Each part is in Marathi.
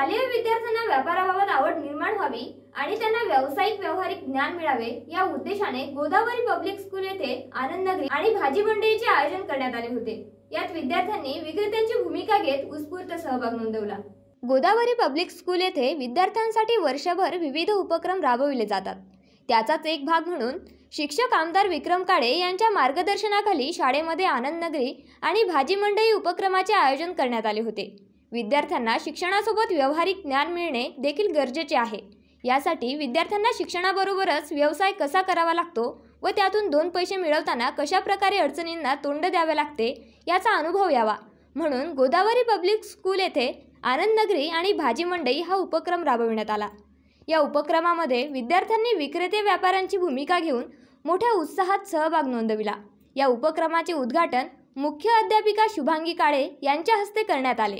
शालेय विद्यार्थ्यांना व्यापाराबाबत आवड निर्माण व्हावी आणि त्यांना व्यावसायिक व्यावहारिक ज्ञान मिळावे या उद्देशाने गोदावरी पब्लिक स्कूल येथे आनंद नगरी आणि भाजी मंडईचे आयोजन करण्यात आले होते। यात विद्यार्थ्यांनी विक्रेत्यांची भूमिका घेत उत्स्फूर्त सहभाग नोंदवला। गोदावरी पब्लिक स्कूल येथे विद्यार्थ्यांसाठी वर्षभर विविध उपक्रम राबविले जातात। त्याचाच एक भाग म्हणून शिक्षक आमदार विक्रम काळे यांच्या मार्गदर्शनाखाली शाळेमध्ये आनंद नगरी आणि भाजी मंडई उपक्रमाचे आयोजन करण्यात आले होते। विद्यार्थ्यांना शिक्षणासोबत व्यावहारिक ज्ञान मिळणे देखील गरजेचे आहे। यासाठी विद्यार्थ्यांना शिक्षणाबरोबरच व्यवसाय कसा करावा लागतो व त्यातून 2 पैसे मिळवताना कशा प्रकारे अडचणींना तोंड द्यावे लागते याचा अनुभव यावा म्हणून गोदावरी पब्लिक स्कूल येथे आनंद नगरी आणि भाजी मंडई हा उपक्रम राबविण्यात आला। या उपक्रमामध्ये विद्यार्थ्यांनी विक्रेते व्यापाऱ्यांची भूमिका घेऊन मोठ्या उत्साहात सहभाग नोंदविला। या उपक्रमाचे उद्घाटन मुख्य अध्यापिका शुभांगी काळे यांच्या हस्ते करण्यात आले।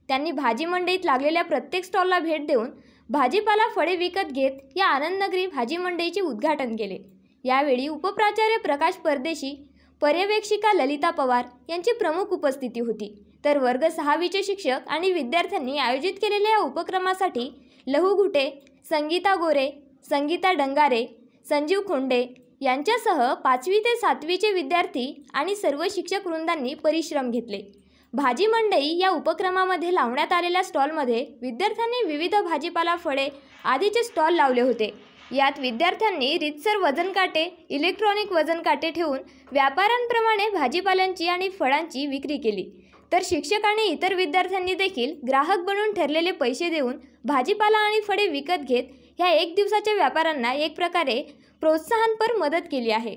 त्यांनी भाजी मंडईत लागलेल्या प्रत्येक स्टॉलला भेट देऊन भाजीपाला फळे विकत घेत या आनंद नगरी भाजी मंडईचे उद्घाटन केले। यावेळी उपप्राचार्य प्रकाश परदेशी, पर्यवेक्षिका ललिता पवार यांची प्रमुख उपस्थिती होती। तर वर्ग 6वीचे शिक्षक आणि विद्यार्थ्यांनी आयोजित केलेल्या या उपक्रमासाठी लहू घुटे, संगीता गोरे, संगीता डंगारे, संजीव खोंडे यांच्यासह 5वी ते 7वीचे विद्यार्थी आणि सर्व शिक्षक वृंदांनी परिश्रम घेतले। भाजी मंडई या उपक्रमामध्ये लावण्यात आलेल्या स्टॉलमध्ये विद्यार्थ्यांनी विविध भाजीपाला फळे आदीचे स्टॉल लावले होते। यात विद्यार्थ्यांनी रीतसर वजन काटे, इलेक्ट्रॉनिक वजन काटे ठेवून व्यापाऱ्यांप्रमाणे भाजीपाल्यांची आणि फळांची विक्री केली। तर शिक्षक आणि इतर विद्यार्थ्यांनी देखील ग्राहक बनून ठरलेले पैसे देऊन भाजीपाला आणि फळे विकत घेत ह्या 1 दिवसाच्या व्यापाऱ्यांना एक प्रकारे प्रोत्साहनपर मदत केली आहे।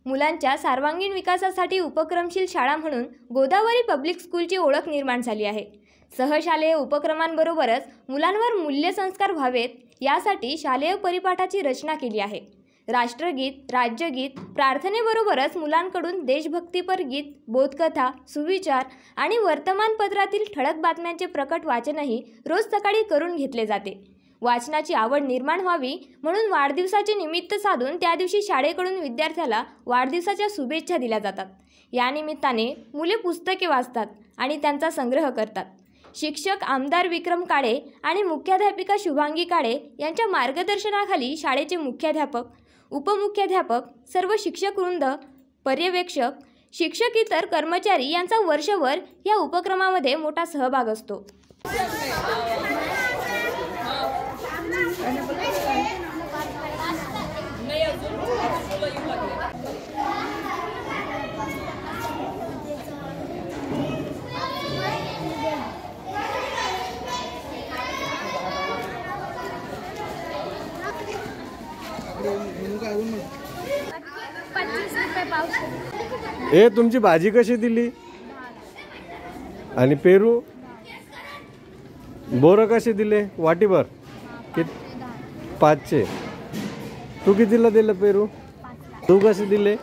मुलांच्या सर्वांगीण विकासासाठी उपक्रमशील शाळा म्हणून गोदावरी पब्लिक स्कूलची ओळख निर्माण झाली आहे। सहशालेय उपक्रमांबरोबरच मुलांवर मूल्यसंस्कार व्हावेत यासाठी शालेय परिपाठाची रचना केली आहे। राष्ट्रगीत, राज्यगीत, प्रार्थनेबरोबरच मुलांकडून देशभक्तीपर गीत, बोधकथा, सुविचार आणि वर्तमानपत्रातील ठळक बातम्यांचे प्रकट वाचनही रोज सकाळी करून घेतले जाते। वाचनाची आवड निर्माण व्हावी म्हणून वाढदिवसाचे निमित्त साधून त्या दिवशी शाळेकडून विद्यार्थ्याला वाढदिवसाच्या शुभेच्छा दिल्या जातात। या निमित्ताने मुले पुस्तके वाचतात आणि त्यांचा संग्रह करतात। शिक्षक आमदार विक्रम काळे आणि मुख्याध्यापिका शुभांगी काळे यांच्या मार्गदर्शनाखाली शाळेचे मुख्याध्यापक, उपमुख्याध्यापक, सर्व शिक्षक वृंद, पर्यवेक्षक, शिक्षक इतर कर्मचारी यांचा वर्षभर या उपक्रमामध्ये मोठा सहभाग असतो। हे तुमची भाजी कशी दिली आणि पेरू बोर कसे दिले वाटीभर कि 5चे? तू कितीला दिलं पेरू? तू कसे दिले?